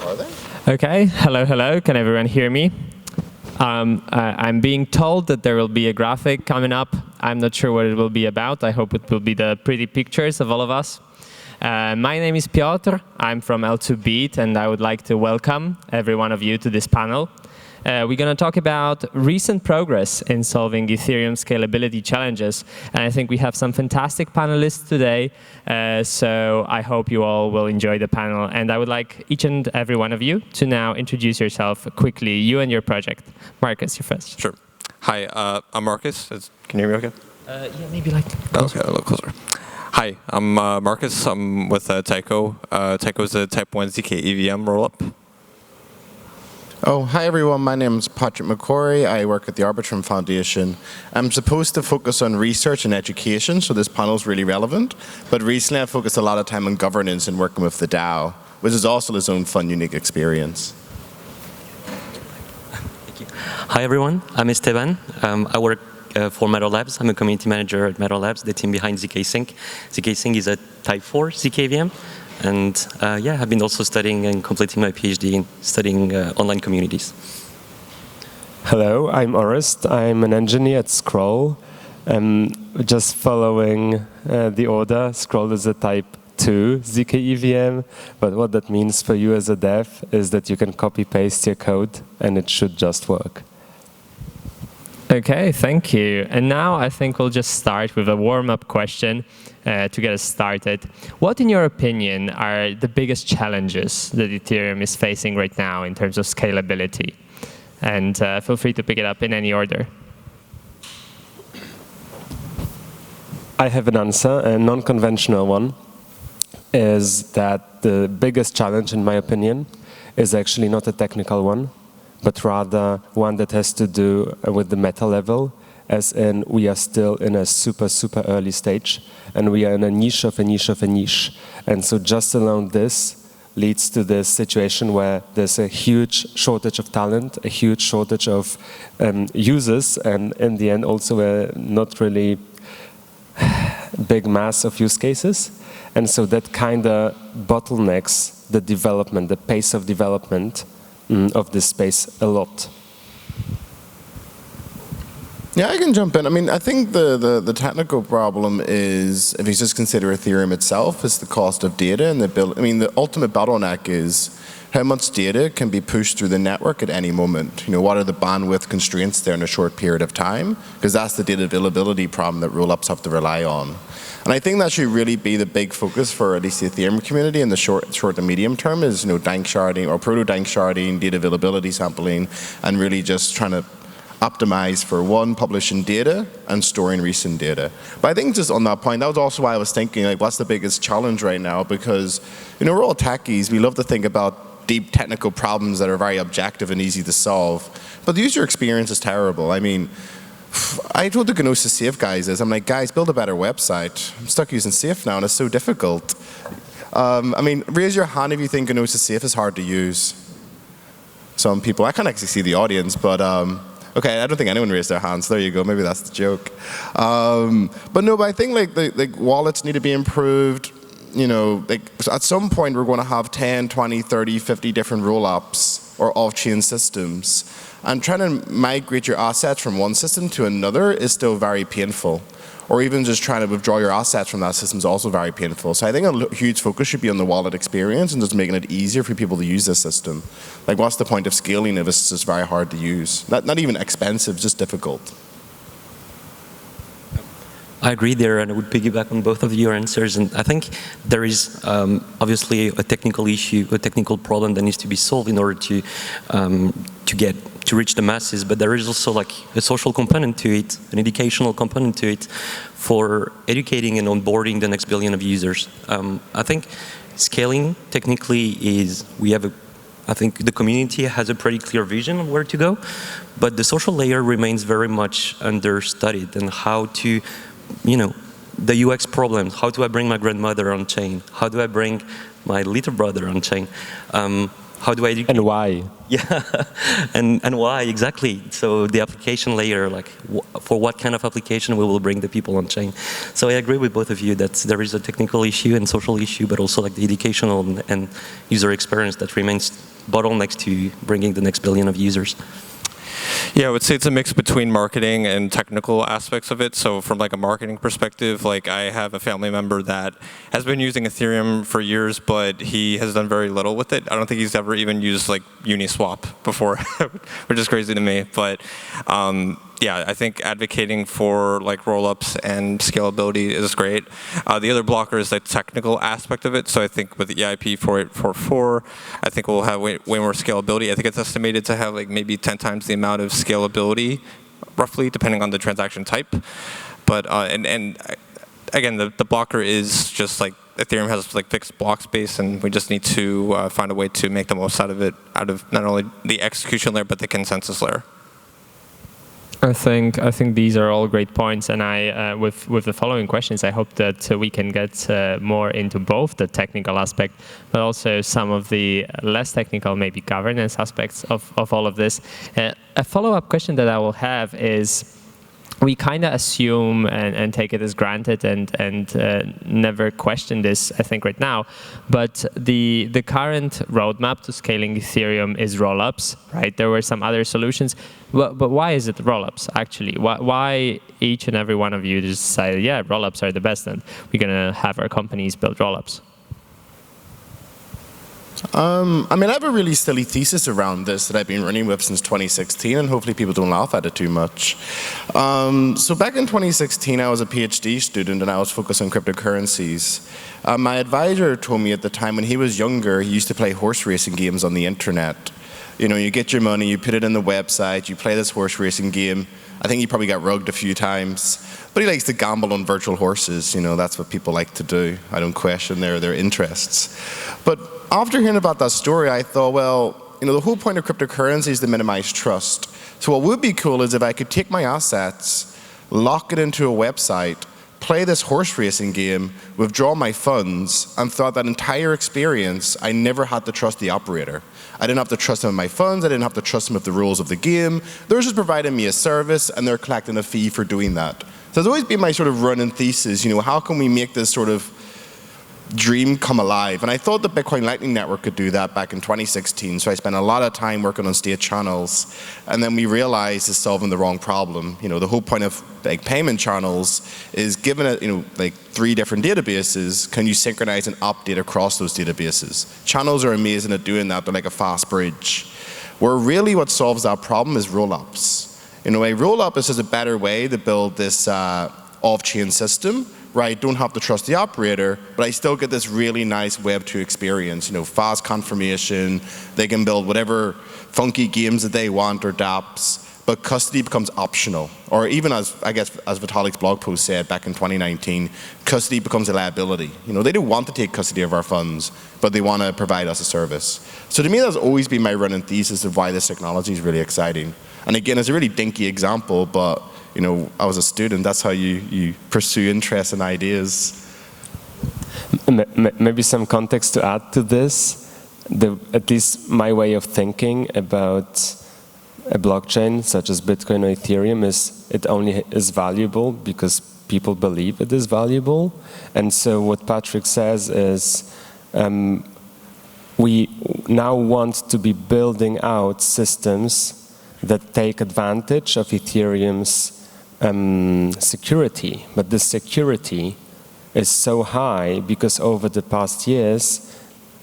Are they? Okay, hello. Can everyone hear me? I'm being told that there will be a graphic coming up. I'm not sure what it will be about. I hope it will be the pretty pictures of all of us. My name is Piotr. I'm from L2Beat, and I would like to welcome every one of you to this panel. We're going to talk about recent progress in solving Ethereum scalability challenges. And I think we have some fantastic panelists today. So I hope you all will enjoy the panel. And I would like each and every one of you to now introduce yourself quickly, you and your project. Marcus, you first. Sure. Hi, I'm Marcus. Can you hear me okay? Yeah, maybe like closer. Okay, a little closer. Hi, I'm Marcus. I'm with Tyco. Tyco is a Type 1 ZK EVM rollup. Oh, hi everyone. My name is Patrick McCory. I work at the Arbitrum Foundation. I'm supposed to focus on research and education, so this panel is really relevant. But recently I've focused a lot of time on governance and working with the DAO, which is also its own fun, unique experience. Thank you. Hi everyone. I'm Esteban. I work for Metal Labs. I'm a community manager at Metal Labs, the team behind ZK Sync. ZK Sync is a Type 4 ZK VM. And yeah, I've been also studying and completing my PhD in studying online communities. Hello, I'm Orest. I'm an engineer at Scroll. Just following the order, Scroll is a Type 2 ZK EVM, but what that means for you as a dev is that you can copy-paste your code and it should just work. Okay, thank you. And now I think we'll just start with a warm-up question to get us started. What, in your opinion, are the biggest challenges that Ethereum is facing right now in terms of scalability? And feel free to pick it up in any order. I have an answer, a non-conventional one, is that the biggest challenge, in my opinion, is actually not a technical one, but rather one that has to do with the meta level, as in we are still in a super early stage, and we are in a niche of a niche of a niche. And so just alone this leads to this situation where there's a huge shortage of talent, a huge shortage of users, and in the end also a not really big mass of use cases. And so that kind of bottlenecks the development, the pace of development of this space a lot. Yeah, I can jump in. I mean, I think the technical problem is, if you just consider Ethereum itself, is the cost of data and the ultimate bottleneck is how much data can be pushed through the network at any moment. You know, what are the bandwidth constraints there in a short period of time? Because that's the data availability problem that rollups have to rely on. And I think that should really be the big focus for at least the Ethereum community in the short to medium term is, dank sharding or proto-dank sharding, data availability sampling, and really just trying to optimize for one, publishing data and storing recent data. But I think just on that point, that was also why I was thinking, like, what's the biggest challenge right now? Because, we're all techies. We love to think about deep technical problems that are very objective and easy to solve. But the user experience is terrible. I mean, I told the Gnosis Safe guys this. I'm like, guys, build a better website. I'm stuck using Safe now, and it's so difficult. I mean, raise your hand if you think Gnosis Safe is hard to use. Some people, I can't actually see the audience, but okay, I don't think anyone raised their hands. There you go. Maybe that's the joke. But I think like wallets need to be improved. At some point we're going to have 10, 20, 30, 50 different roll-ups or off-chain systems. And trying to migrate your assets from one system to another is still very painful. Or even just trying to withdraw your assets from that system is also very painful. So I think a huge focus should be on the wallet experience and just making it easier for people to use this system. Like, what's the point of scaling if it's just very hard to use? Not even expensive, just difficult. I agree there, and I would piggyback on both of your answers. And I think there is obviously a technical issue, a technical problem that needs to be solved in order to reach the masses. But there is also like a social component to it, an educational component to it, for educating and onboarding the next billion of users. I think scaling technically is I think the community has a pretty clear vision of where to go, but the social layer remains very much understudied, and how to the UX problems. How do I bring my grandmother on chain? How do I bring my little brother on chain? how do I educate? And why? Yeah, and why exactly? So the application layer, like for what kind of application we will bring the people on chain. So I agree with both of you that there is a technical issue and social issue, but also like the educational and user experience that remains bottlenecks to bringing the next billion of users. Yeah, I would say it's a mix between marketing and technical aspects of it. So from like a marketing perspective, like I have a family member that has been using Ethereum for years, but he has done very little with it. I don't think he's ever even used like Uniswap before, which is crazy to me. But yeah, I think advocating for like rollups and scalability is great. The other blocker is the technical aspect of it. So I think with the EIP 4844, I think we'll have way more scalability. I think it's estimated to have like maybe 10 times the amount of scalability, roughly, depending on the transaction type. But and again, the blocker is just like Ethereum has like fixed block space, and we just need to find a way to make the most out of it, out of not only the execution layer but the consensus layer. I think these are all great points, and with the following questions, I hope that we can get more into both the technical aspect, but also some of the less technical, maybe governance aspects of all of this. A follow-up question that I will have is, we kind of assume and take it as granted and never question this, I think, right now. But the current roadmap to scaling Ethereum is rollups, right? There were some other solutions. But why is it rollups, actually? Why each and every one of you just decided, yeah, rollups are the best, and we're going to have our companies build rollups? I mean, I have a really silly thesis around this that I've been running with since 2016, and hopefully people don't laugh at it too much. So back in 2016, I was a PhD student, and I was focused on cryptocurrencies. My advisor told me at the time when he was younger, he used to play horse racing games on the internet. You know, you get your money, you put it in the website, you play this horse racing game. I think he probably got rugged a few times. But he likes to gamble on virtual horses. You know, that's what people like to do. I don't question their interests. But after hearing about that story, I thought, well, you know, the whole point of cryptocurrency is to minimize trust. So what would be cool is if I could take my assets, lock it into a website, play this horse racing game, withdraw my funds, and throughout that entire experience, I never had to trust the operator. I didn't have to trust them with my funds, I didn't have to trust them with the rules of the game. They're just providing me a service, and they're collecting a fee for doing that. So it's always been my sort of running thesis, you know, how can we make this sort of dream come alive? And I thought the Bitcoin Lightning Network could do that back in 2016, so I spent a lot of time working on state channels, and then we realized it's solving the wrong problem. You know, the whole point of like payment channels is given it, you know, like 3 different databases, can you synchronize and update across those databases? Channels are amazing at doing that, they're like a fast bridge. Where really what solves that problem is rollups. In a way, rollup is just a better way to build this off-chain system, right? Don't have to trust the operator, but I still get this really nice Web 2 experience, you know, fast confirmation. They can build whatever funky games that they want or dApps, but custody becomes optional. Or even as, I guess, as Vitalik's blog post said back in 2019, custody becomes a liability. You know, they don't want to take custody of our funds, but they want to provide us a service. So to me, that's always been my running thesis of why this technology is really exciting. And again, it's a really dinky example, but you know, I was a student, that's how you pursue interests and ideas. Maybe some context to add to this. At least my way of thinking about a blockchain such as Bitcoin or Ethereum is it only is valuable because people believe it is valuable. And so what Patrick says is we now want to be building out systems that take advantage of Ethereum's security, but this security is so high because over the past years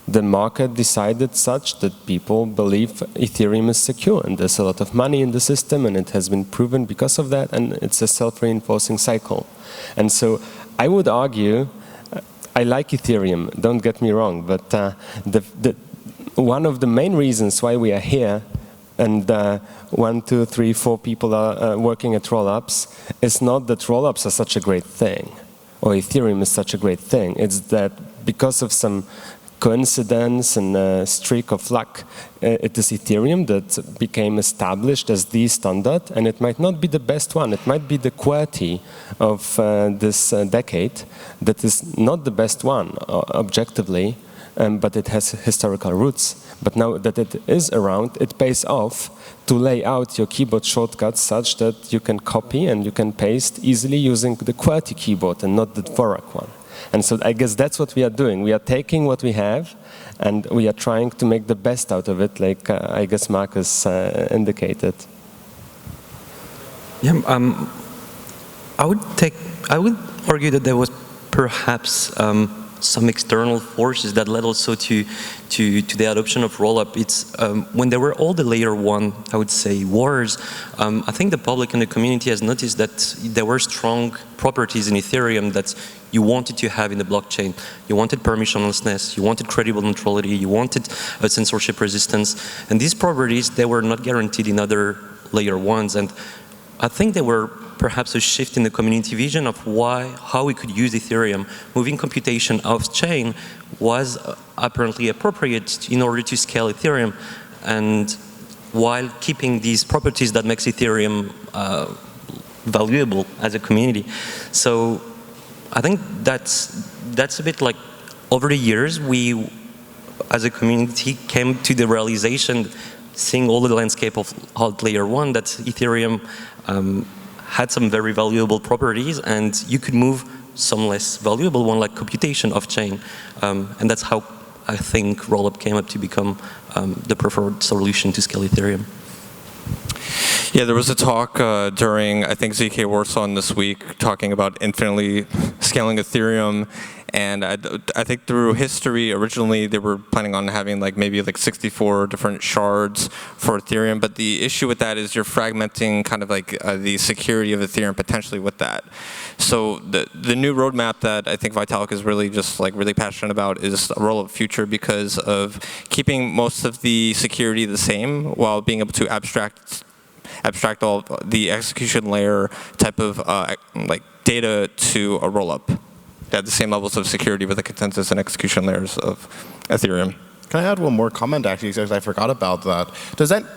the market decided such that people believe Ethereum is secure, and there's a lot of money in the system, and it has been proven because of that, and it's a self-reinforcing cycle. And so I would argue, I like Ethereum, don't get me wrong, but one of the main reasons why we are here and 1, 2, 3, 4 people are working at rollups, it's not that rollups are such a great thing, or Ethereum is such a great thing. It's that because of some coincidence and a streak of luck, it is Ethereum that became established as the standard, and it might not be the best one. It might be the QWERTY of this decade that is not the best one, objectively, but it has historical roots. But now that it is around, it pays off to lay out your keyboard shortcuts such that you can copy and you can paste easily using the QWERTY keyboard and not the Dvorak one. And so I guess that's what we are doing. We are taking what we have and we are trying to make the best out of it, like I guess Marcus indicated. Yeah, I would argue that there was perhaps some external forces that led also to the adoption of rollup. It's when there were all the layer one, I would say, wars, I think the public and the community has noticed that there were strong properties in Ethereum that you wanted to have in the blockchain. You wanted permissionlessness, you wanted credible neutrality, you wanted censorship resistance, and these properties, they were not guaranteed in other layer ones, and I think they were perhaps a shift in the community vision of how we could use Ethereum. Moving computation off-chain was apparently appropriate in order to scale Ethereum, and while keeping these properties that makes Ethereum valuable as a community. So I think that's a bit like, over the years, we as a community came to the realization, seeing all the landscape of layer one, that Ethereum had some very valuable properties, and you could move some less valuable one, like computation off-chain. And that's how I think rollup came up to become the preferred solution to scale Ethereum. Yeah, there was a talk during, I think, ETHWarsaw this week, talking about infinitely scaling Ethereum. And I think through history, originally they were planning on having maybe 64 different shards for Ethereum. But the issue with that is you're fragmenting kind of the security of Ethereum potentially with that. So the new roadmap that I think Vitalik is really just really passionate about is a rollup future, because of keeping most of the security the same while being able to abstract all the execution layer type of data to a rollup at the same levels of security with the consensus and execution layers of Ethereum. Can I add one more comment, actually, because I forgot about that?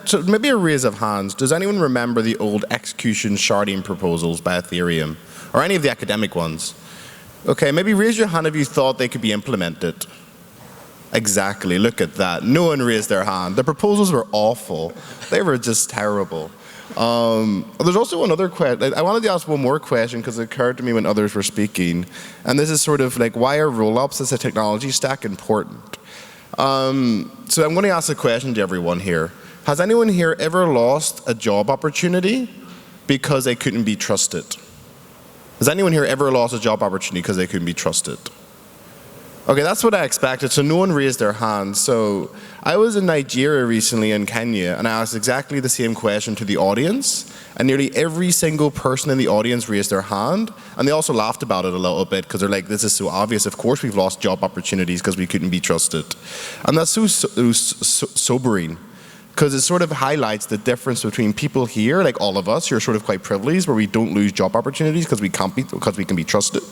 So maybe a raise of hands. Does anyone remember the old execution sharding proposals by Ethereum, or any of the academic ones? Okay, maybe raise your hand if you thought they could be implemented. Exactly, look at that. No one raised their hand. The proposals were awful. They were just terrible. There's also another question. I wanted to ask one more question because it occurred to me when others were speaking. And this is sort of why are rollups as a technology stack important? So I'm going to ask a question to everyone here. Has anyone here ever lost a job opportunity because they couldn't be trusted? Has anyone here ever lost a job opportunity because they couldn't be trusted? Okay, that's what I expected, so no one raised their hand. So I was in Nigeria recently, in Kenya, and I asked exactly the same question to the audience, and nearly every single person in the audience raised their hand, and they also laughed about it a little bit, because they're like, this is so obvious, of course we've lost job opportunities because we couldn't be trusted. And that's so sobering, because it sort of highlights the difference between people here, like all of us, who are sort of quite privileged, where we don't lose job opportunities because we can be trusted.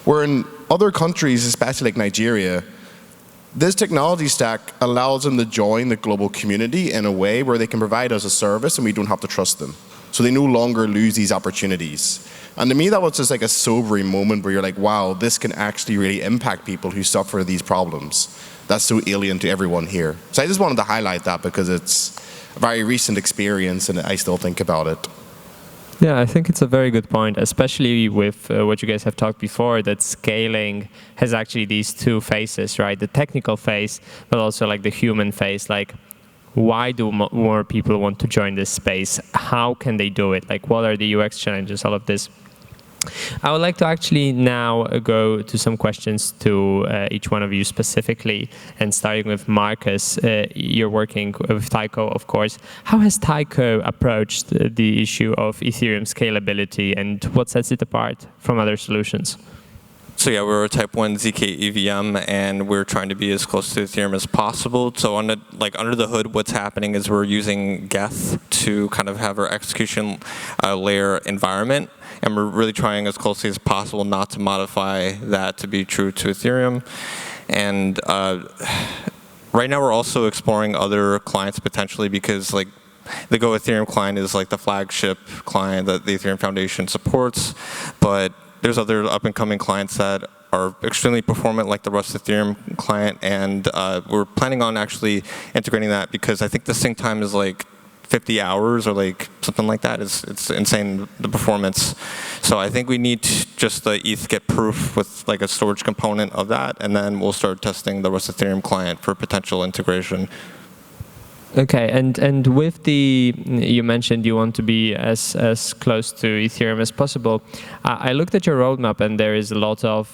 Where in other countries, especially like Nigeria, this technology stack allows them to join the global community in a way where they can provide us a service and we don't have to trust them. So they no longer lose these opportunities. And to me, that was just a sobering moment where you're like, wow, this can actually really impact people who suffer these problems. That's so alien to everyone here. So I just wanted to highlight that because it's a very recent experience and I still think about it. Yeah, I think it's a very good point, especially with what you guys have talked before, that scaling has actually these two phases, right? The technical phase, but also the human phase. Why do more people want to join this space? How can they do it? What are the UX challenges, all of this? I would like to actually now go to some questions to each one of you specifically, and starting with Marcus. You're working with Tycho, of course. How has Tycho approached the issue of Ethereum scalability, and what sets it apart from other solutions? So yeah, we're a Type 1 ZK EVM, and we're trying to be as close to Ethereum as possible. So on under the hood, what's happening is we're using Geth to kind of have our execution layer environment, and we're really trying as closely as possible not to modify that to be true to Ethereum. And right now, we're also exploring other clients potentially, because the Go Ethereum client is the flagship client that the Ethereum Foundation supports, but there's other up-and-coming clients that are extremely performant, like the Rust Ethereum client, and we're planning on actually integrating that because I think the sync time is like 50 hours or like something like that. It's insane, the performance. So I think we need to just the ETH get proof with like a storage component of that, and then we'll start testing the Rust Ethereum client for potential integration. Okay, and with you mentioned you want to be as close to Ethereum as possible. I looked at your roadmap, and there is a lot of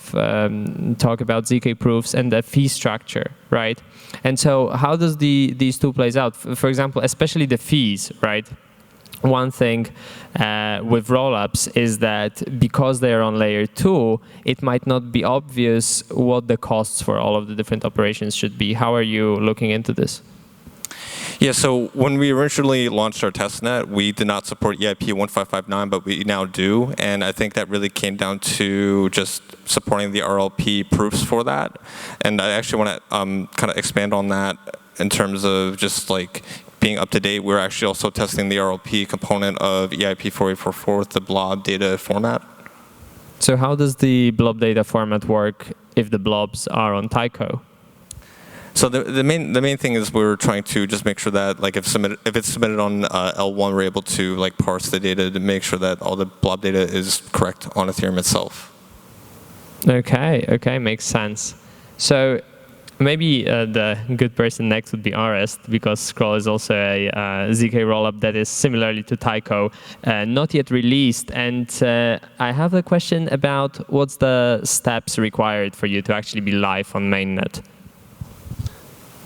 talk about ZK proofs and the fee structure, right? And so how does these two plays out? For example, especially the fees, right? One thing with rollups is that because they are on layer 2, it might not be obvious what the costs for all of the different operations should be. How are you looking into this? Yeah, so when we originally launched our testnet, we did not support EIP 1559, but we now do. And I think that really came down to just supporting the RLP proofs for that. And I actually want to kind of expand on that in terms of just like being up to date. We're actually also testing the RLP component of EIP 4844 with the blob data format. So how does the blob data format work if the blobs are on Tyco? So the main thing is we're trying to just make sure that like if it's submitted on L1, we're able to like parse the data to make sure that all the blob data is correct on Ethereum itself. Okay, makes sense. So maybe the good person next would be Arest, because Scroll is also a ZK rollup that is similarly to Tyco, not yet released. And I have a question about what's the steps required for you to actually be live on mainnet?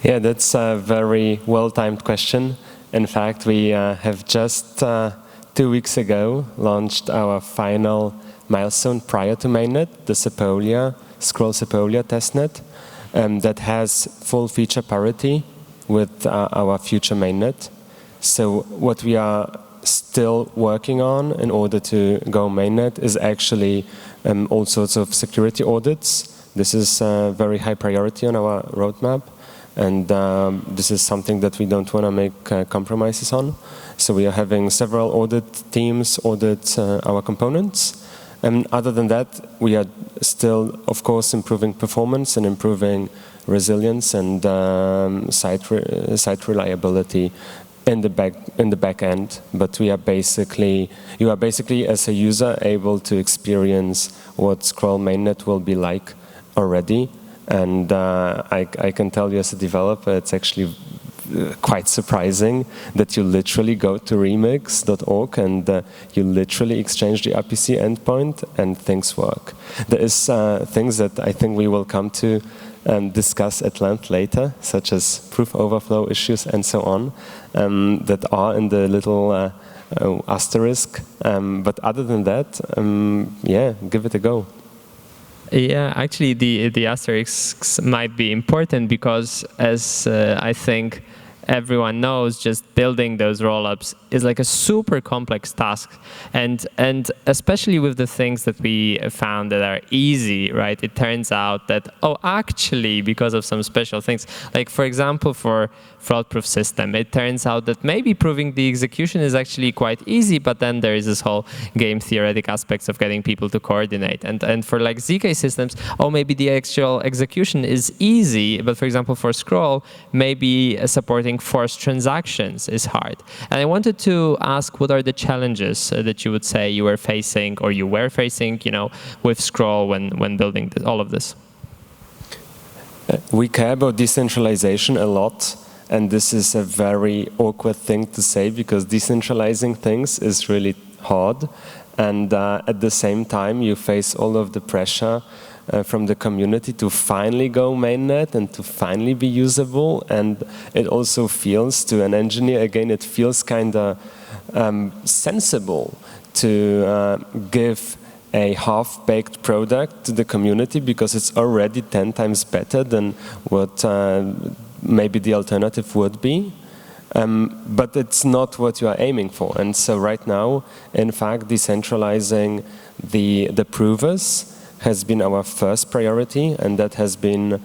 Yeah, that's a very well-timed question. In fact, we have just 2 weeks ago launched our final milestone prior to mainnet, the Scroll Sepolia testnet, that has full feature parity with our future mainnet. So what we are still working on in order to go mainnet is actually all sorts of security audits. This is a very high priority on our roadmap. And this is something that we don't want to make compromises on. So we are having several audit teams audit our components. And other than that, we are still, of course, improving performance and improving resilience and site reliability in the back end. But you are basically, as a user, able to experience what Scroll mainnet will be like already. And I can tell you as a developer, it's actually quite surprising that you literally go to remix.org and you literally exchange the RPC endpoint and things work. There is things that I think we will come to discuss at length later, such as proof overflow issues and so on, that are in the little asterisk. But other than that, yeah, give it a go. Yeah, actually, the asterisks might be important because, as I think everyone knows, just building those rollups is like a super complex task, and especially with the things that we found that are easy, right? It turns out that actually, because of some special things, like for example, for fraud-proof system, it turns out that maybe proving the execution is actually quite easy, but then there is this whole game theoretic aspects of getting people to coordinate. And for like ZK systems, maybe the actual execution is easy, but for example, for Scroll, maybe supporting forced transactions is hard. And I wanted to ask, what are the challenges that you would say you were facing with Scroll when building all of this? We care about decentralization a lot. And this is a very awkward thing to say because decentralizing things is really hard. And at the same time, you face all of the pressure from the community to finally go mainnet and to finally be usable. And it also feels, to an engineer, again, it feels kind of sensible to give a half-baked product to the community because it's already 10 times better than what maybe the alternative would be, but it's not what you are aiming for. And so right now, in fact, decentralizing the provers has been our first priority, and that has been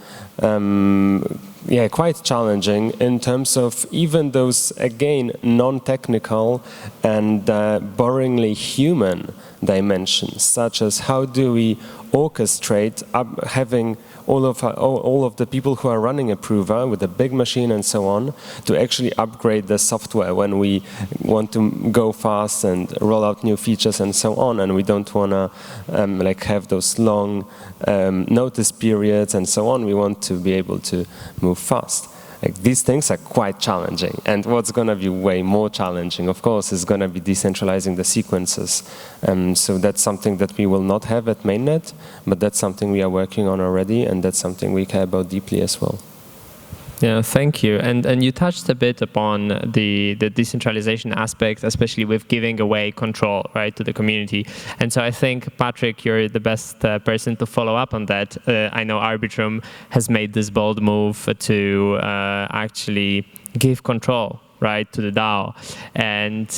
quite challenging in terms of even those, again, non-technical and boringly human dimensions, such as how do we orchestrate having all of the people who are running a prover with a big machine and so on to actually upgrade the software when we want to go fast and roll out new features and so on, and we don't want to like have those long notice periods and so on. We want to be able to move fast. Like, these things are quite challenging, and what's going to be way more challenging, of course, is going to be decentralizing the sequences. So that's something that we will not have at mainnet, but that's something we are working on already, and that's something we care about deeply as well. Yeah, thank you. And you touched a bit upon the decentralization aspect, especially with giving away control, right, to the community. And so I think, Patrick, you're the best person to follow up on that. I know Arbitrum has made this bold move to actually give control, right, to the DAO. And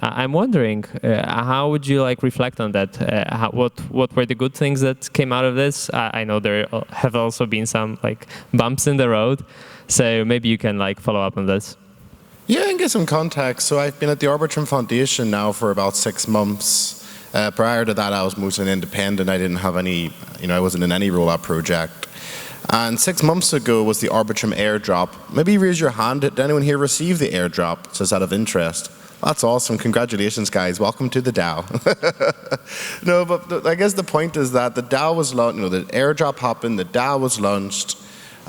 I'm wondering, how would you like reflect on that? What were the good things that came out of this? I know there have also been some like bumps in the road, so maybe you can like follow up on this. Yeah, and get some context. So I've been at the Arbitrum Foundation now for about 6 months. Prior to that, I was mostly independent. I didn't have any, I wasn't in any rollout project. And 6 months ago was the Arbitrum airdrop. Maybe raise your hand. Did anyone here receive the airdrop? Just out of interest. That's awesome. Congratulations, guys. Welcome to the DAO. No, but I guess the point is that the DAO was launched, the airdrop happened, the DAO was launched.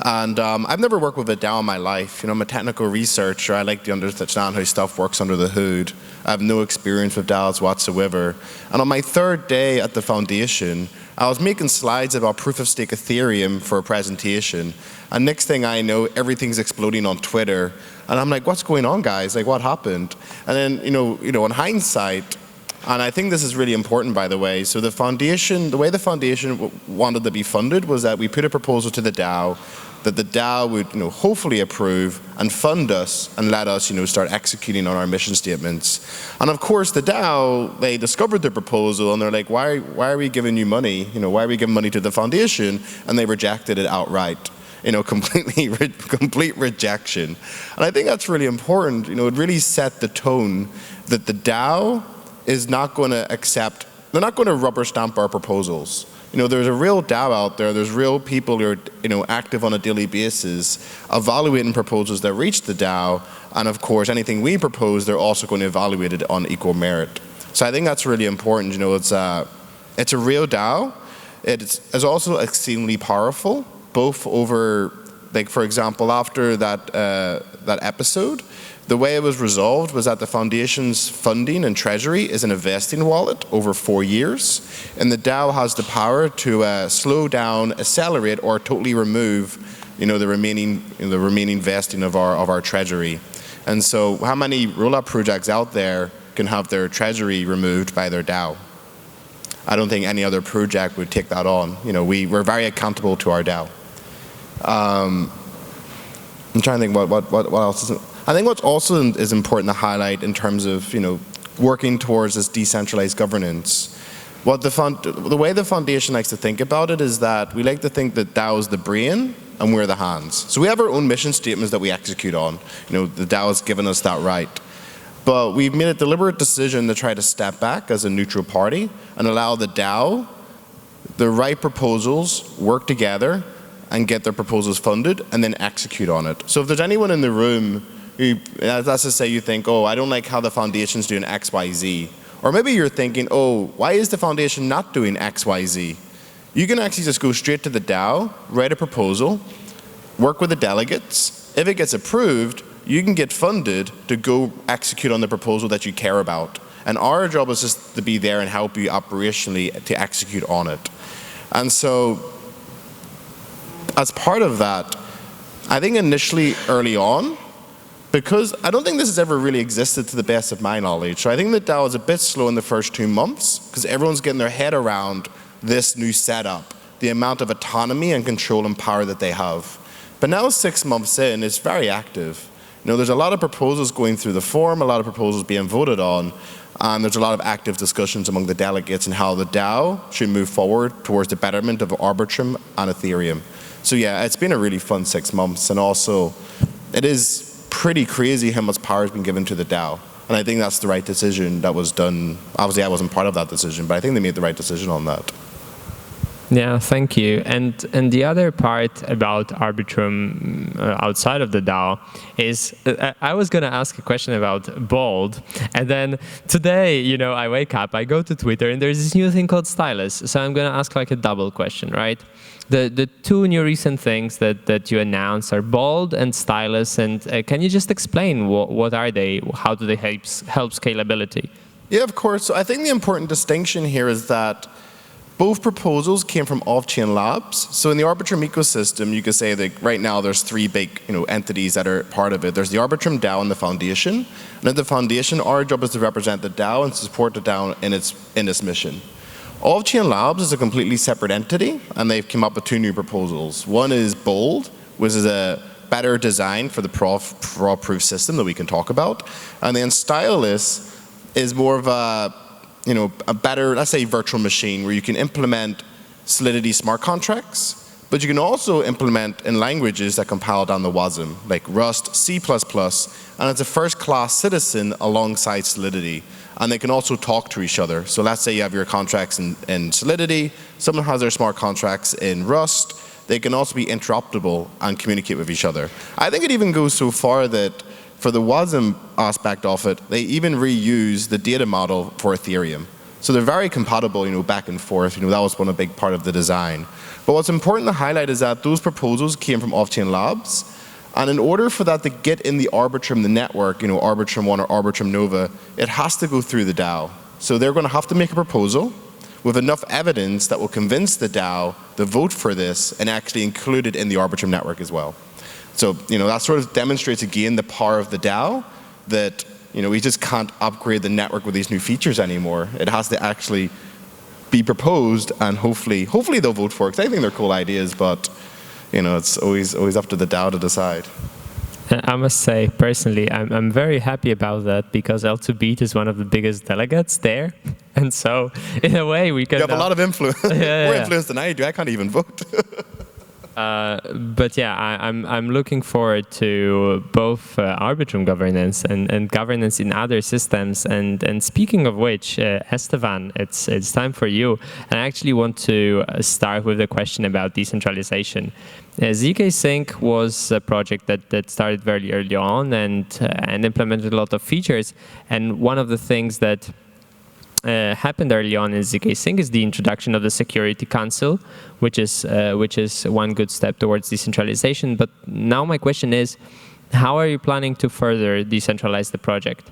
And I've never worked with a DAO in my life. I'm a technical researcher. I like to understand how stuff works under the hood. I have no experience with DAOs whatsoever. And on my 3rd day at the foundation, I was making slides about proof-of-stake Ethereum for a presentation, and next thing I know, everything's exploding on Twitter, and I'm like, what's going on, guys? Like, what happened? And then, in hindsight, and I think this is really important, by the way, so the way the foundation wanted to be funded was that we put a proposal to the DAO that the DAO would, hopefully approve and fund us and let us, start executing on our mission statements. And of course, the DAO, they discovered the proposal and they're like, why are we giving you money? Why are we giving money to the foundation? And they rejected it outright. Complete rejection. And I think that's really important. It really set the tone that the DAO is not going to accept, they're not going to rubber stamp our proposals. There's a real DAO out there, there's real people who are active on a daily basis, evaluating proposals that reach the DAO, and of course anything we propose, they're also going to evaluate it on equal merit. So I think that's really important. It's a real DAO. It's also extremely powerful, both over, like for example, after that episode, the way it was resolved was that the foundation's funding and treasury is an investing wallet over 4 years, and the DAO has the power to slow down, accelerate, or totally remove, the remaining vesting of our treasury. And so, how many rollup projects out there can have their treasury removed by their DAO? I don't think any other project would take that on. We're very accountable to our DAO. I'm trying to think what else is. I think what's also is important to highlight in terms of working towards this decentralized governance. The way the foundation likes to think about it is that we like to think that DAO is the brain and we're the hands. So we have our own mission statements that we execute on. The DAO has given us that right. But we've made a deliberate decision to try to step back as a neutral party and allow the DAO, the right proposals, work together and get their proposals funded and then execute on it. So if there's anyone in the room who, let's just say you think, I don't like how the foundation's doing X, Y, Z. Or maybe you're thinking, why is the foundation not doing X, Y, Z? You can actually just go straight to the DAO, write a proposal, work with the delegates. If it gets approved, you can get funded to go execute on the proposal that you care about. And our job is just to be there and help you operationally to execute on it. And so, as part of that, I think initially early on, because I don't think this has ever really existed to the best of my knowledge. So I think the DAO is a bit slow in the first 2 months because everyone's getting their head around this new setup, the amount of autonomy and control and power that they have. But now 6 months in, it's very active. There's a lot of proposals going through the forum, a lot of proposals being voted on, and there's a lot of active discussions among the delegates on how the DAO should move forward towards the betterment of Arbitrum and Ethereum. So yeah, it's been a really fun 6 months, and also it is pretty crazy how much power has been given to the DAO. And I think that's the right decision that was done. Obviously, I wasn't part of that decision, but I think they made the right decision on that. Yeah, thank you. And the other part about Arbitrum outside of the DAO is I was going to ask a question about Bold, and then today, you know, I wake up, I go to Twitter, and there's this new thing called Stylus. So I'm going to ask like a double question, right? The two new recent things that you announced are Bold and Stylus, and can you just explain what are they? How do they help scalability? Yeah, of course. So I think the important distinction here is that both proposals came from off-chain labs. So in the Arbitrum ecosystem, you could say that right now there's three big entities that are part of it. There's the Arbitrum DAO and the foundation. And at the foundation, our job is to represent the DAO and support the DAO in its mission. Off-chain labs is a completely separate entity, and they've come up with two new proposals. One is Bold, which is a better design for the fraud-proof system that we can talk about. And then Stylus is more of a better, let's say, virtual machine where you can implement Solidity smart contracts, but you can also implement in languages that compile down the WASM, like Rust, C++, and it's a first-class citizen alongside Solidity. And they can also talk to each other. So let's say you have your contracts in Solidity, someone has their smart contracts in Rust, they can also be interoperable and communicate with each other. I think it even goes so far that for the WASM aspect of it, they even reuse the data model for Ethereum. So they're very compatible, back and forth. That was a big part of the design. But what's important to highlight is that those proposals came from off-chain labs. And in order for that to get in the Arbitrum, the network, Arbitrum 1 or Arbitrum Nova, it has to go through the DAO. So they're going to have to make a proposal with enough evidence that will convince the DAO to vote for this and actually include it in the Arbitrum network as well. So, that sort of demonstrates again the power of the DAO, that, we just can't upgrade the network with these new features anymore. It has to actually be proposed, and hopefully they'll vote for it, because I think they're cool ideas, but, it's always up to the DAO to decide. I must say, personally, I'm very happy about that, because L2Beat is one of the biggest delegates there. And so, in a way, we can... You have a lot of influence. More influence than I do. I can't even vote. But yeah, I'm looking forward to both Arbitrum governance and governance in other systems. And speaking of which, Esteban, it's time for you. And I actually want to start with a question about decentralization. ZK Sync was a project that started very early on and implemented a lot of features. And one of the things that happened early on in ZK Sync is the introduction of the Security Council, which is one good step towards decentralization. But now my question is, how are you planning to further decentralize the project?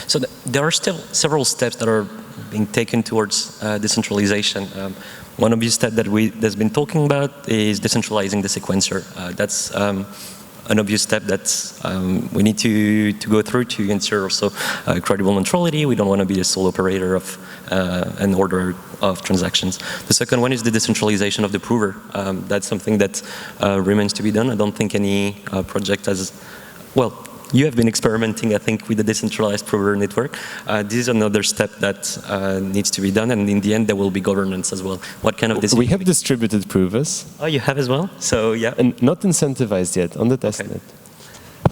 So there are still several steps that are being taken towards decentralization. One obvious step that's been talking about is decentralizing the sequencer. That's an obvious step that we need to go through to ensure also credible neutrality. We don't want to be a sole operator of an order of transactions. The second one is the decentralization of the prover. That's something that remains to be done. I don't think any project has, well, you have been experimenting, I think, with the decentralized prover network. This is another step that needs to be done, and in the end, there will be governance as well. What kind of decision? We have distributed provers. Oh, you have as well? So, yeah. And not incentivized yet on the testnet.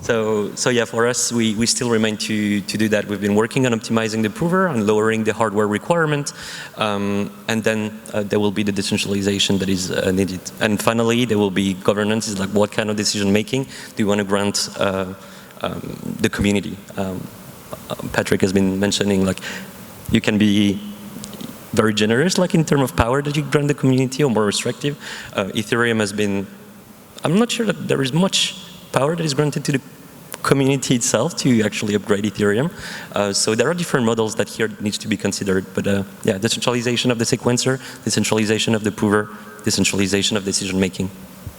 So yeah, for us, we still remain to do that. We've been working on optimizing the prover and lowering the hardware requirement, and then there will be the decentralization that is needed. And finally, there will be governance. It's like, what kind of decision making do you want to grant the community? Patrick has been mentioning, like, you can be very generous, like in terms of power that you grant the community, or more restrictive. Ethereum has been, I'm not sure that there is much power that is granted to the community itself to actually upgrade Ethereum. So there are different models that here needs to be considered. But yeah, decentralization of the sequencer, decentralization of the prover, decentralization of decision making.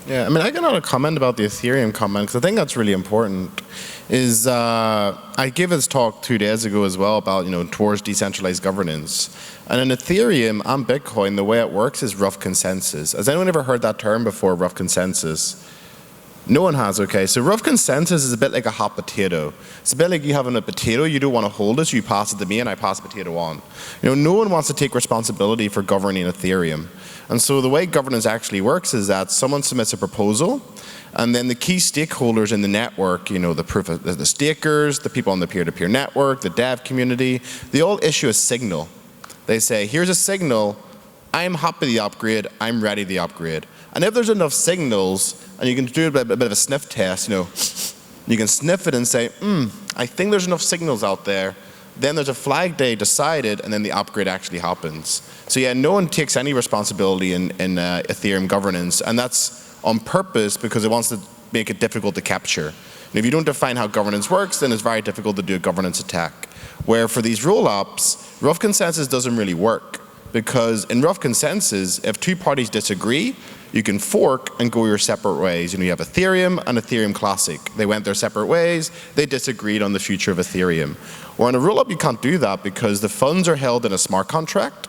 Yeah, I mean, I can add a comment about the Ethereum comment, because I think that's really important. Is I gave this talk 2 days ago as well about, towards decentralized governance. And in Ethereum and Bitcoin, the way it works is rough consensus. Has anyone ever heard that term before, rough consensus? No one has, okay. So rough consensus is a bit like a hot potato. It's a bit like you having a potato, you don't want to hold it, so you pass it to me and I pass the potato on. No one wants to take responsibility for governing Ethereum. And so the way governance actually works is that someone submits a proposal, and then the key stakeholders in the network, the stakers, the people on the peer-to-peer network, the dev community, they all issue a signal. They say, here's a signal, I'm happy with the upgrade, I'm ready to the upgrade. And if there's enough signals, and you can do a bit of a sniff test, you can sniff it and say, I think there's enough signals out there. Then there's a flag day decided, and then the upgrade actually happens. So yeah, no one takes any responsibility in Ethereum governance, and that's on purpose because it wants to make it difficult to capture. And if you don't define how governance works, then it's very difficult to do a governance attack. Where for these roll-ups, rough consensus doesn't really work, because in rough consensus, if two parties disagree, you can fork and go your separate ways. You have Ethereum and Ethereum Classic. They went their separate ways. They disagreed on the future of Ethereum. Or in a roll-up, you can't do that because the funds are held in a smart contract,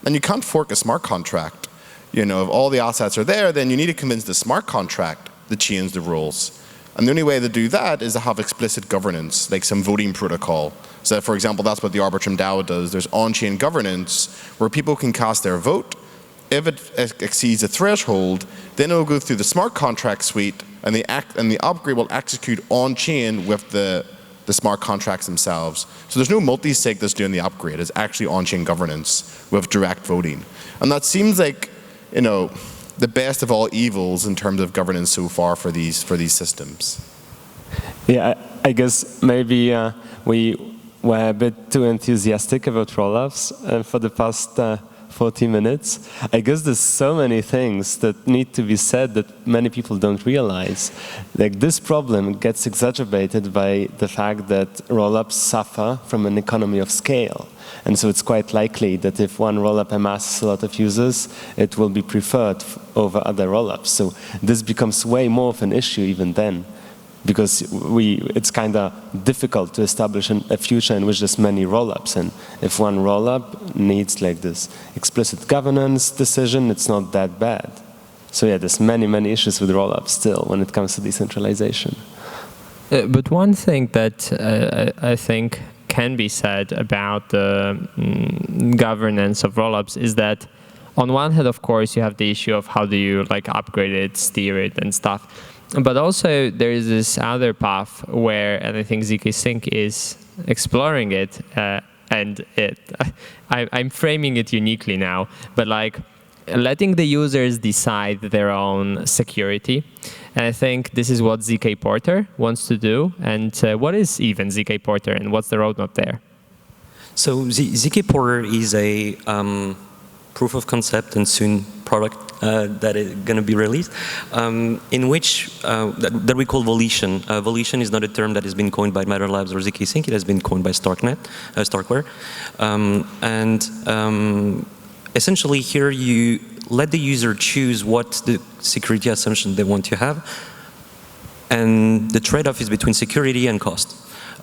and you can't fork a smart contract. If all the assets are there, then you need to convince the smart contract to change the rules. And the only way to do that is to have explicit governance, like some voting protocol. So, for example, that's what the Arbitrum DAO does. There's on-chain governance where people can cast their vote. If it exceeds a threshold, then it will go through the smart contract suite, and the upgrade will execute on-chain with the smart contracts themselves. So there's no multi-sig that's doing the upgrade. It's actually on-chain governance with direct voting. And that seems like, the best of all evils in terms of governance so far for these systems. Yeah, I guess maybe we were a bit too enthusiastic about rollups for the past 40 minutes. I guess there's so many things that need to be said that many people don't realize. Like, this problem gets exacerbated by the fact that rollups suffer from an economy of scale. And so it's quite likely that if one rollup amasses a lot of users, it will be preferred over other rollups. So this becomes way more of an issue even then, because it's kind of difficult to establish a future in which there's many rollups. And if one rollup needs like this explicit governance decision, it's not that bad. So yeah, there's many issues with rollups still when it comes to decentralization. But one thing that I think can be said about the governance of rollups is that on one hand, of course, you have the issue of how do you upgrade it, steer it, and stuff. But also there is this other path where, and I think ZK Sync is exploring it, and I'm framing it uniquely now, but letting the users decide their own security. And I think this is what ZK Porter wants to do. And what is even ZK Porter, and what's the roadmap there? So ZK Porter is a proof of concept and soon product that is going to be released, in which that we call volition. Volition is not a term that has been coined by Matter Labs or ZK Sync. It has been coined by Starkware. Essentially, here you let the user choose what the security assumption they want to have, and the trade-off is between security and cost.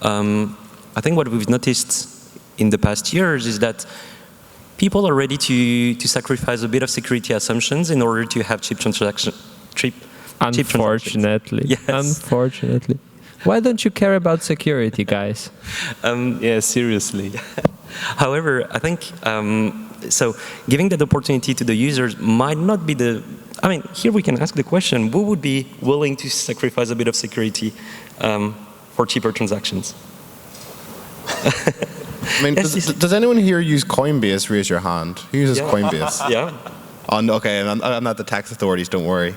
I think what we've noticed in the past years is that people are ready to sacrifice a bit of security assumptions in order to have cheap transactions. Unfortunately. Yes. Unfortunately. Why don't you care about security, guys? Yeah, seriously. However, I think, so giving that opportunity to the users might not be here we can ask the question, who would be willing to sacrifice a bit of security for cheaper transactions? Does anyone here use Coinbase? Raise your hand. Who uses Coinbase? Yeah. Oh, no, okay, I'm not the tax authorities, don't worry.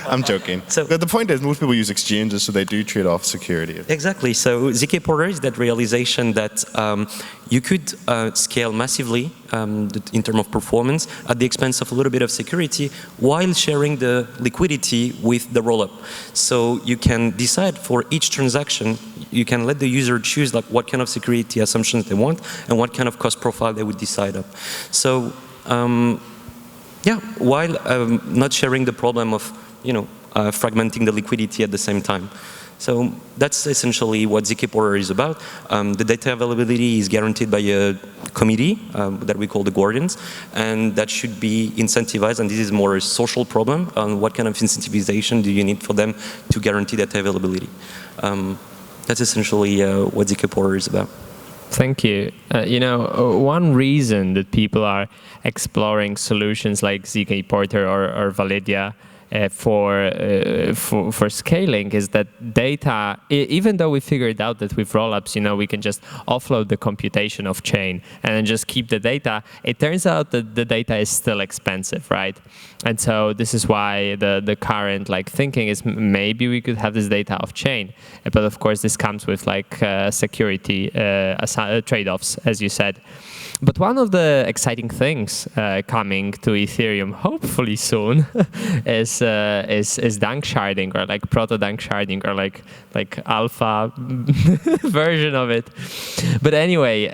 I'm joking. So the point is, most people use exchanges, so they do trade off security. Exactly. So ZK Porter is that realization that you could scale massively in terms of performance at the expense of a little bit of security while sharing the liquidity with the rollup. So you can decide for each transaction, you can let the user choose what kind of security assumptions they want and what kind of cost profile they would decide on. So yeah, while not sharing the problem of fragmenting the liquidity at the same time. So that's essentially what zk porter is about. The data availability is guaranteed by a committee that we call the guardians, and that should be incentivized, and this is more a social problem on what kind of incentivization do you need for them to guarantee data availability. That's essentially what zk porter is about. Thank you. You know, one reason that people are exploring solutions like zk porter or Validia for scaling is that data, even though we figured out that with rollups, you know, we can just offload the computation of chain and then just keep the data, it turns out that the data is still expensive, right? And so this is why the current like thinking is maybe we could have this data off chain, but of course this comes with like security trade-offs, as you said. But one of the exciting things coming to Ethereum, hopefully soon, is dank sharding, or like proto dank sharding, or like alpha version of it. But anyway,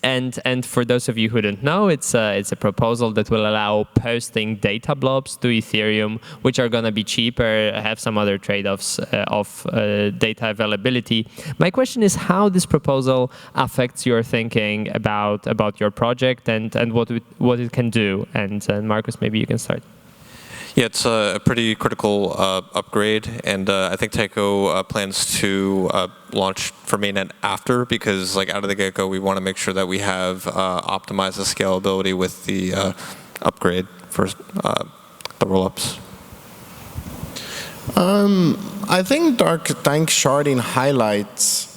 and for those of you who don't know, it's a proposal that will allow posting data blobs to Ethereum, which are going to be cheaper, have some other trade-offs of data availability. My question is how this proposal affects your thinking about your project and what it can do. And Marcus, maybe you can start. Yeah, it's a pretty critical upgrade, and I think Tycho plans to launch for mainnet after, because like out of the get-go, we want to make sure that we have optimized the scalability with the upgrade for the rollups. I think dank sharding highlights.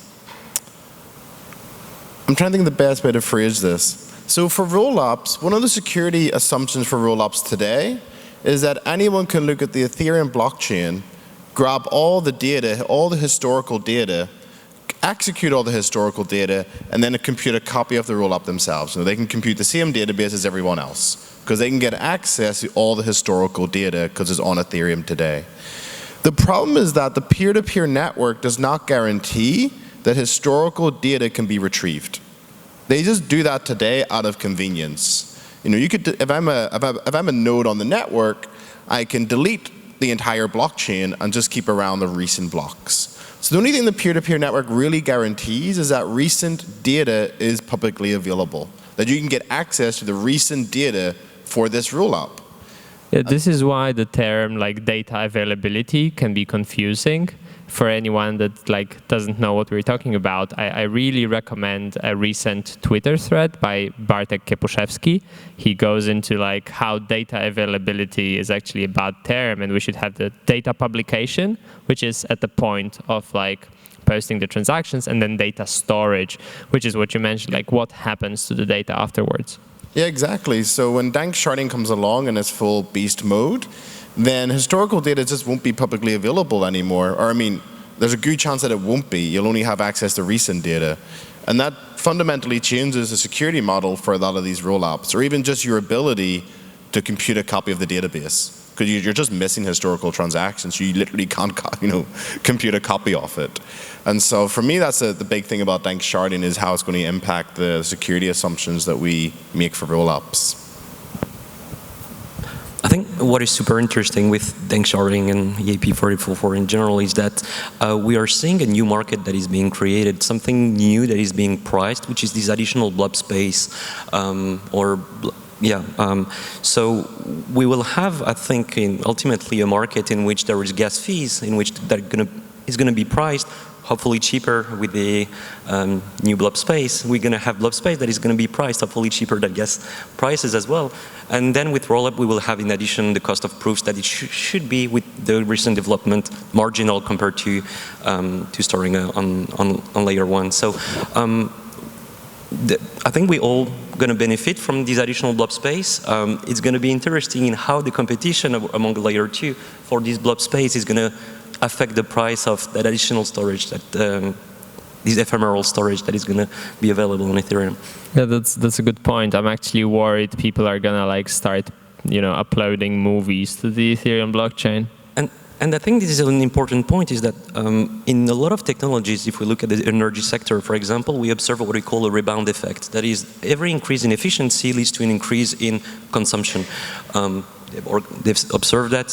I'm trying to think of the best way to phrase this. So for rollups, one of the security assumptions for rollups today is that anyone can look at the Ethereum blockchain, grab all the data, all the historical data, execute all the historical data, and then compute a copy of the rollup themselves. So they can compute the same database as everyone else, because they can get access to all the historical data because it's on Ethereum today. The problem is that the peer-to-peer network does not guarantee that historical data can be retrieved. They just do that today out of convenience. You know, you could, if I'm a node on the network, I can delete the entire blockchain and just keep around the recent blocks. So the only thing the peer-to-peer network really guarantees is that recent data is publicly available, that you can get access to the recent data for this rollup. Yeah, this is why the term like data availability can be confusing for anyone that like doesn't know what we're talking about. I really recommend a recent Twitter thread by Bartek Kiepuszewski. He goes into like how data availability is actually a bad term, and we should have the data publication, which is at the point of like posting the transactions, and then data storage, which is what you mentioned, like what happens to the data afterwards. Yeah, exactly. So when dank sharding comes along in its full beast mode, then historical data just won't be publicly available anymore. Or I mean, there's a good chance that it won't be. You'll only have access to recent data. And that fundamentally changes the security model for a lot of these rollups, or even just your ability to compute a copy of the database. Because you're just missing historical transactions. You literally can't, compute a copy of it. And so for me, that's the big thing about dank sharding, is how it's going to impact the security assumptions that we make for rollups. I think what is super interesting with dank sharding and EAP4044 in general is that we are seeing a new market that is being created, something new that is being priced, which is this additional blob space so we will have, I think, ultimately a market in which there is gas fees, in which is going to be priced, hopefully cheaper with the new blob space. We're going to have blob space that is going to be priced hopefully cheaper than gas prices as well. And then with rollup, we will have in addition the cost of proofs that it should be with the recent development marginal compared to storing on layer one. So I think we all going to benefit from this additional blob space. It's going to be interesting in how the competition among layer 2 for this blob space is going to affect the price of that additional storage, that this ephemeral storage that is going to be available on Ethereum. Yeah, that's a good point. I'm actually worried people are going to like start, uploading movies to the Ethereum blockchain. And I think this is an important point, is that in a lot of technologies, if we look at the energy sector, for example, we observe what we call a rebound effect. That is, every increase in efficiency leads to an increase in consumption. they've observed that,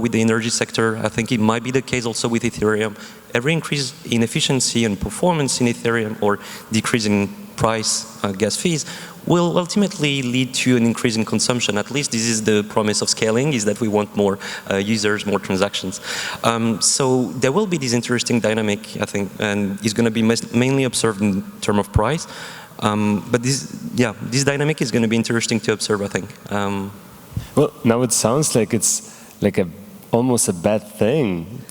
with the energy sector. I think it might be the case also with Ethereum. Every increase in efficiency and performance in Ethereum or decrease in price, gas fees, will ultimately lead to an increase in consumption. At least this is the promise of scaling, is that we want more users, more transactions. So there will be this interesting dynamic, I think, and it's going to be mainly observed in terms of price. But this dynamic is going to be interesting to observe, I think. Well, now it sounds like it's like almost a bad thing.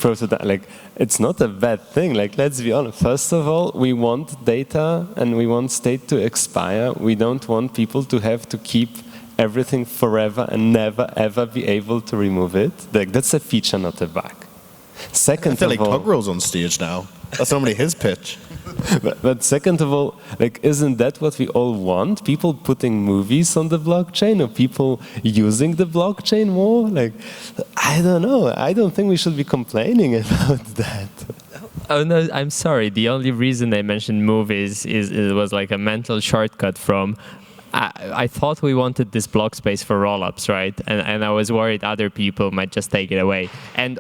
Like, it's not a bad thing. Like, let's be honest. First of all, we want data and we want state to expire. We don't want people to have to keep everything forever and never ever be able to remove it. Like, that's a feature, not a bug. Second I feel of like all, Tuggeral's on stage now. That's normally his pitch. but second of all, like, isn't that what we all want? People putting movies on the blockchain, or people using the blockchain more? Like, I don't know. I don't think we should be complaining about that. Oh no, I'm sorry. The only reason I mentioned movies is it was like a mental shortcut from. I thought we wanted this block space for rollups, right? And I was worried other people might just take it away. And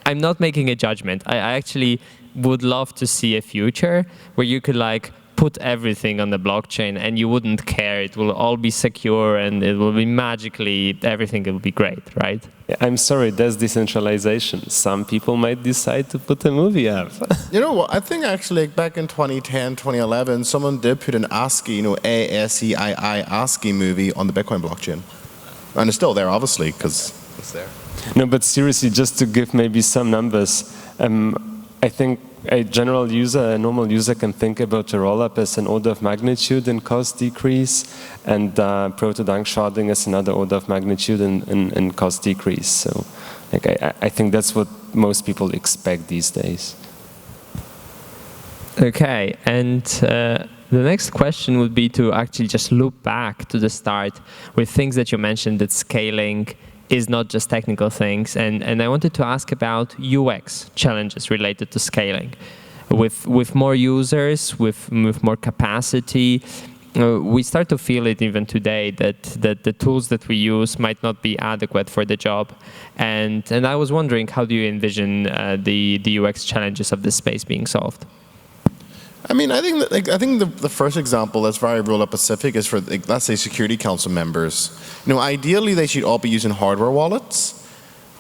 I'm not making a judgment. I actually would love to see a future where you could like put everything on the blockchain and you wouldn't care. It will all be secure and it will be magically, everything will be great, right? I'm sorry, there's decentralization. Some people might decide to put a movie up. You know what? I think actually back in 2010, 2011, someone did put an ASCII, ASCII ASCII movie on the Bitcoin blockchain. And it's still there, obviously, because it's there. No, but seriously, just to give maybe some numbers, I think a general user, a normal user, can think about a rollup as an order of magnitude in cost decrease, and proto-dunk sharding as another order of magnitude in cost decrease. So, like, I think that's what most people expect these days. Okay, and the next question would be to actually just loop back to the start with things that you mentioned, that scaling is not just technical things, and I wanted to ask about UX challenges related to scaling. With more users, with more capacity, we start to feel it even today that the tools that we use might not be adequate for the job. And I was wondering, how do you envision the UX challenges of this space being solved? I mean, I think that, the first example that's very rollup specific is for, let's say, security council members. Ideally they should all be using hardware wallets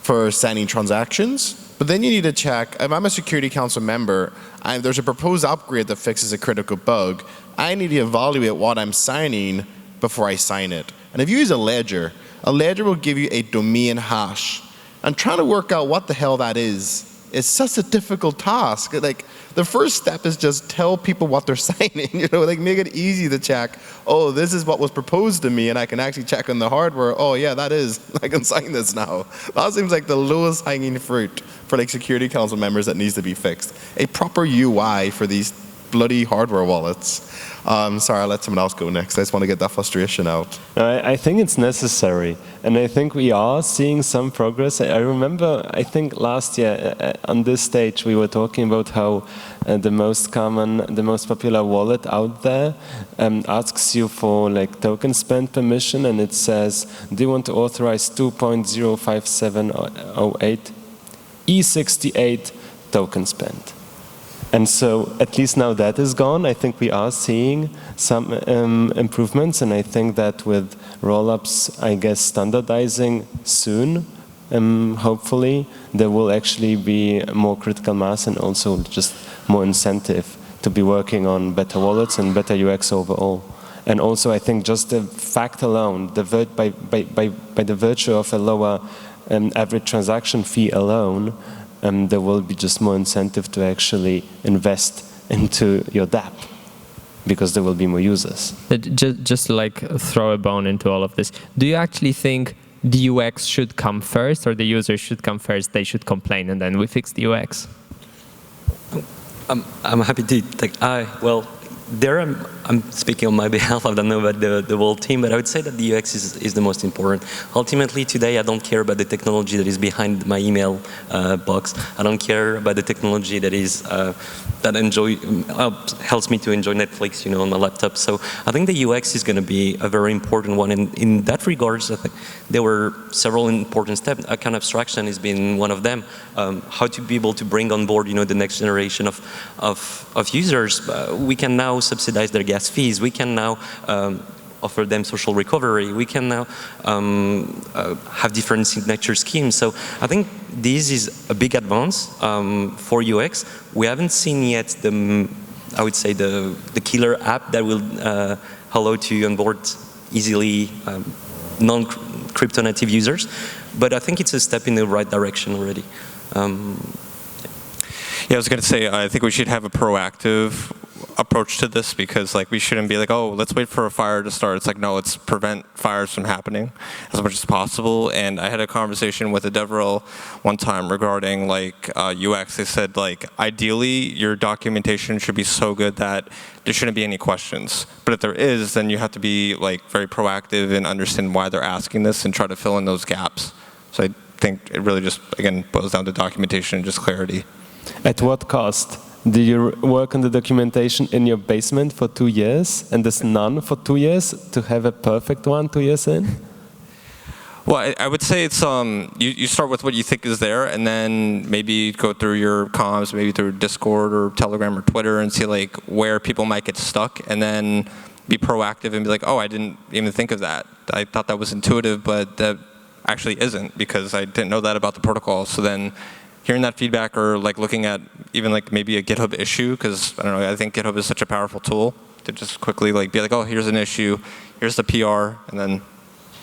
for signing transactions. But then you need to check, if I'm a security council member and there's a proposed upgrade that fixes a critical bug, I need to evaluate what I'm signing before I sign it. And if you use a ledger will give you a domain hash. And trying to work out what the hell that is such a difficult task. Like, the first step is just tell people what they're signing, make it easy to check, oh, this is what was proposed to me, and I can actually check on the hardware, oh yeah, that is, I can sign this now. That seems like the lowest hanging fruit for security council members that needs to be fixed. A proper UI for these bloody hardware wallets. Sorry, I'll let someone else go next. I just want to get that frustration out. I think it's necessary, and I think we are seeing some progress. I remember, I think last year on this stage we were talking about how the most popular wallet out there asks you for token spend permission, and it says, do you want to authorize 2.05708 E68 token spend? And so, at least now that is gone, I think we are seeing some improvements, and I think that with rollups, I guess, standardizing soon, hopefully, there will actually be more critical mass and also just more incentive to be working on better wallets and better UX overall. And also, I think just the fact alone, by the virtue of a lower average transaction fee alone, there will be just more incentive to actually invest into your dApp, because there will be more users. Just throw a bone into all of this. Do you actually think the UX should come first, or the users should come first, they should complain, and then we fix the UX? I'm happy to take. Well, there are I'm speaking on my behalf, I don't know about the whole team, but I would say that the UX is the most important. Ultimately, today, I don't care about the technology that is behind my email box. I don't care about the technology that is helps me to enjoy Netflix, on my laptop. So I think the UX is going to be a very important one. And in that regards, I think there were several important steps. Account abstraction has been one of them. How to be able to bring on board, the next generation of users. We can now subsidize their gas fees. We can now offer them social recovery. We can now have different signature schemes. So I think this is a big advance for UX. We haven't seen yet I would say the killer app that will allow to onboard easily non-crypto native users, but I think it's a step in the right direction already. Yeah, I was going to say, I think we should have a proactive approach to this, because we shouldn't be like, oh, let's wait for a fire to start. It's like, no, let's prevent fires from happening as much as possible. And I had a conversation with a DevRel one time regarding UX. They said ideally your documentation should be so good that there shouldn't be any questions. But if there is, then you have to be very proactive and understand why they're asking this and try to fill in those gaps. So I think it really just, again, boils down to documentation and just clarity. At what cost? Do you work on the documentation in your basement for 2 years and there's none for 2 years to have a perfect one 2 years in? Well, I would say it's you start with what you think is there, and then maybe go through your comms, maybe through Discord or Telegram or Twitter, and see where people might get stuck, and then be proactive and be like, oh, I didn't even think of that. I thought that was intuitive, but that actually isn't, because I didn't know that about the protocol. So then hearing that feedback, or looking at even maybe a GitHub issue, because I don't know, I think GitHub is such a powerful tool to just quickly be like, oh, here's an issue, here's the PR, and then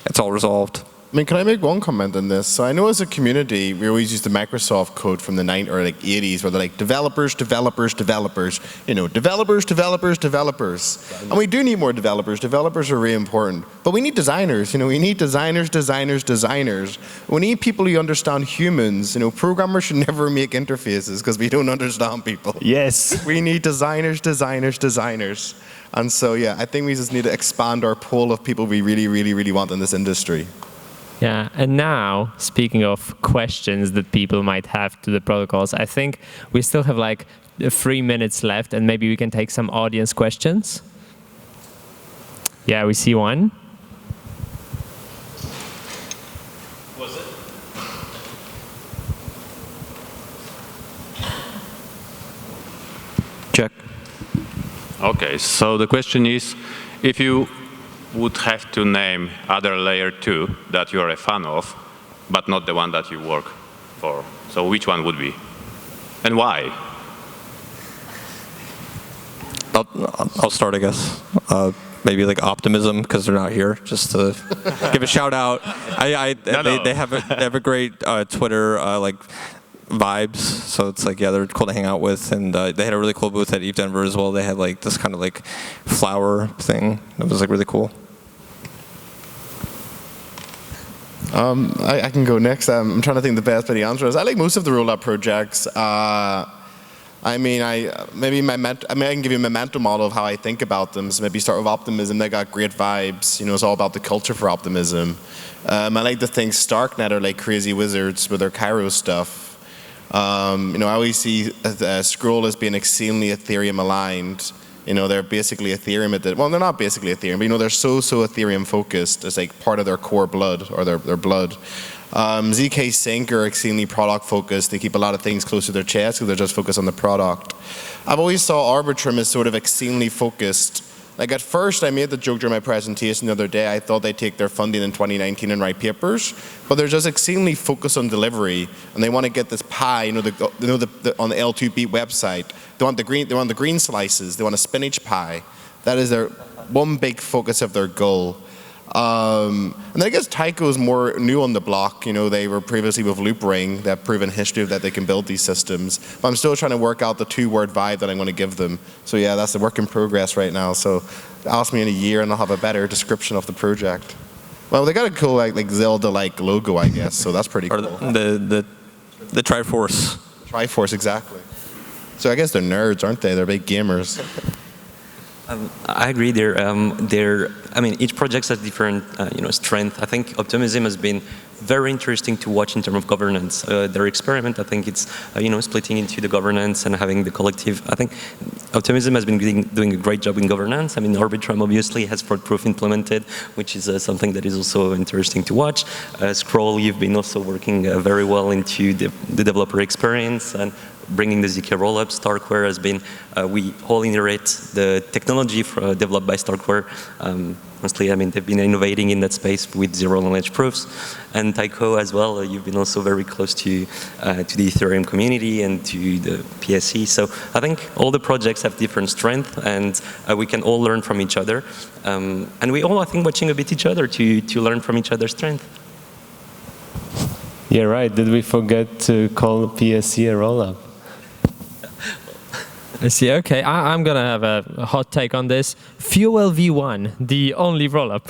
it's all resolved. I mean, can I make one comment on this? So I know as a community, we always use the Microsoft code from the 80s, where they're like, developers, developers, developers, developers, developers, developers. And we do need more developers. Developers are really important. But we need designers. We need designers, designers, designers. We need people who understand humans. Programmers should never make interfaces because we don't understand people. Yes. We need designers, designers, designers. And so, yeah, I think we just need to expand our pool of people we really, really, really want in this industry. Yeah, and now, speaking of questions that people might have to the protocols, I think we still have 3 minutes left, and maybe we can take some audience questions. Yeah, we see one. Was it? Check. Okay, so the question is, if you would have to name other layer 2 that you are a fan of, but not the one that you work for. So which one would be? And why? I'll start, I guess. Maybe Optimism, because they're not here, just to give a shout out. They have a great Twitter vibes, so it's yeah, they're cool to hang out with, and they had a really cool booth at ETH as well. They had this kind of flower thing. It was really cool. I can go next. I'm trying to think the best way to answer is. I like most of the rollout projects. I can give you a mental model of how I think about them. So maybe start with Optimism. They got great vibes. It's all about the culture for Optimism. I like to think Starknet are crazy wizards with their Cairo stuff. I always see Scroll as being extremely Ethereum aligned. They're basically Ethereum well, they're not basically Ethereum, but they're so Ethereum focused as part of their core blood, or their blood. ZK Sync are extremely product focused. They keep a lot of things close to their chest because they're just focused on the product. I've always saw Arbitrum as sort of extremely focused. At first, I made the joke during my presentation the other day, I thought they'd take their funding in 2019 and write papers, but they're just extremely focused on delivery, and they want to get this pie, on the L2Beat website. They want the green slices, they want a spinach pie. That is their one big focus of their goal. And then I guess Tycho is more new on the block. They were previously with Loopring, that proven history of that they can build these systems. But I'm still trying to work out the 2-word vibe that I'm going to give them. So yeah, that's a work in progress right now. So ask me in a year and I'll have a better description of the project. Well, they got a cool Zelda-like logo, I guess. So that's pretty cool. Or the Triforce. Triforce, exactly. So I guess they're nerds, aren't they? They're big gamers. I agree. I mean, each project has different, strength. I think Optimism has been very interesting to watch in terms of governance. Their experiment, I think it's, splitting into the governance and having the collective. I think Optimism has been doing a great job in governance. I mean, Arbitrum obviously has fraud proof implemented, which is something that is also interesting to watch. Scroll, you've been also working very well into the developer experience and bringing the ZK rollup. Starkware has been, we all inherit the technology developed by Starkware. Mostly, I mean, they've been innovating in that space with zero-knowledge proofs. And Tycho as well, you've been also very close to the Ethereum community and to the PSE. So I think all the projects have different strengths, and we can all learn from each other. And we all, I think, watching a bit each other to learn from each other's strength. Yeah, right. Did we forget to call PSE a rollup? I see. Okay, I'm gonna have a hot take on this. Fuel V1, the only rollup.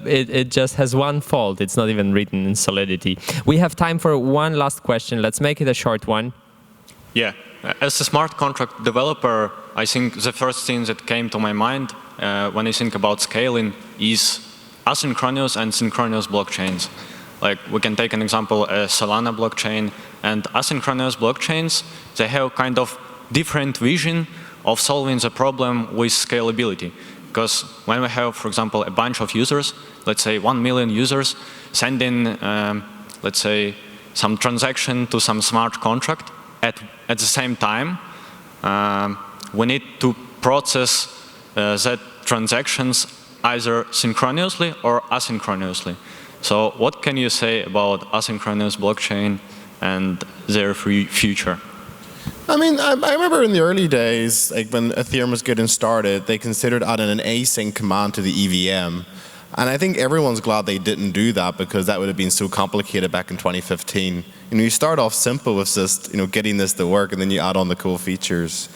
It just has one fault. It's not even written in Solidity. We have time for one last question. Let's make it a short one. Yeah, as a smart contract developer, I think the first thing that came to my mind when I think about scaling is asynchronous and synchronous blockchains. Like, we can take an example, a Solana blockchain and asynchronous blockchains. They have kind of different vision of solving the problem with scalability. Because when we have, for example, a bunch of users, let's say 1 million users, sending, let's say, some transaction to some smart contract, at the same time, we need to process that transactions either synchronously or asynchronously. So what can you say about asynchronous blockchain and their future? I mean, I remember in the early days, like when Ethereum was getting started, they considered adding an async command to the EVM. And I think everyone's glad they didn't do that, because that would have been so complicated back in 2015. You start off simple with just, getting this to work, and then you add on the cool features.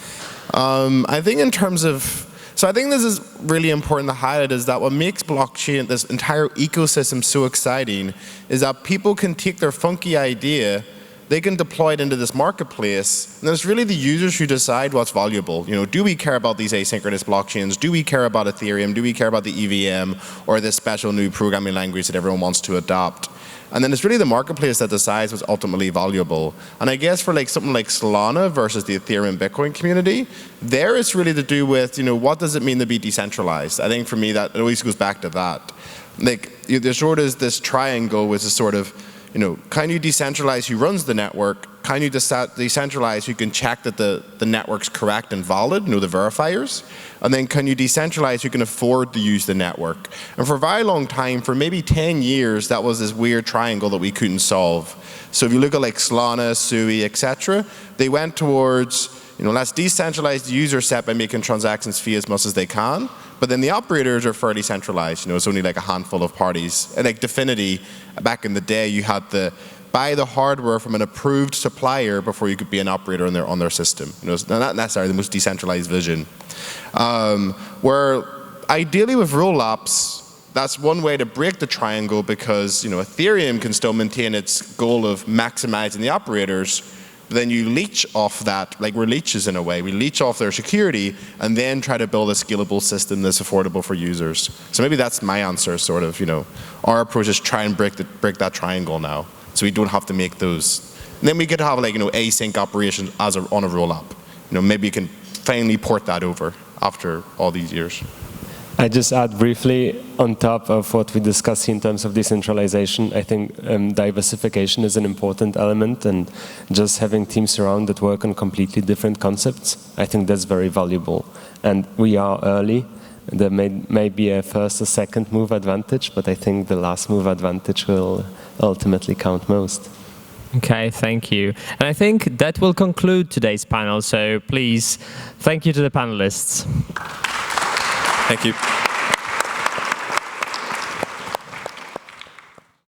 I think in terms of, so I think this is really important to highlight, is that what makes blockchain, this entire ecosystem, so exciting is that people can take their funky idea, they can deploy it into this marketplace, and it's really the users who decide what's valuable. Do we care about these asynchronous blockchains? Do we care about Ethereum? Do we care about the EVM or this special new programming language that everyone wants to adopt? And then it's really the marketplace that decides what's ultimately valuable. And I guess for something like Solana versus the Ethereum Bitcoin community, there it's really to do with, what does it mean to be decentralized? I think for me that it always goes back to that. There's sort of this triangle which is sort of, can you decentralize who runs the network? Can you decentralize who can check that the network's correct and valid, the verifiers? And then can you decentralize who can afford to use the network? And for a very long time, for maybe 10 years, that was this weird triangle that we couldn't solve. So if you look at Solana, Sui, etc., they went towards, let's decentralize the user set by making transactions fee as much as they can. But then the operators are fairly centralized. It's only a handful of parties. And Dfinity, back in the day, you had to buy the hardware from an approved supplier before you could be an operator on their system. It's not necessarily the most decentralized vision. Where ideally with rollups, that's one way to break the triangle, because Ethereum can still maintain its goal of maximizing the operators. Then you leech off that, we're leeches in a way. We leech off their security and then try to build a scalable system that's affordable for users. So maybe that's my answer, sort of, our approach is try and break that triangle now, so we don't have to make those. And then we could have async operations on a rollup. Maybe you can finally port that over after all these years. I just add briefly on top of what we discussed in terms of decentralization. I think diversification is an important element, and just having teams around that work on completely different concepts, I think that's very valuable. And we are early. There may be a first or second move advantage, but I think the last move advantage will ultimately count most. Okay, thank you. And I think that will conclude today's panel. So please, thank you to the panelists. Thank you.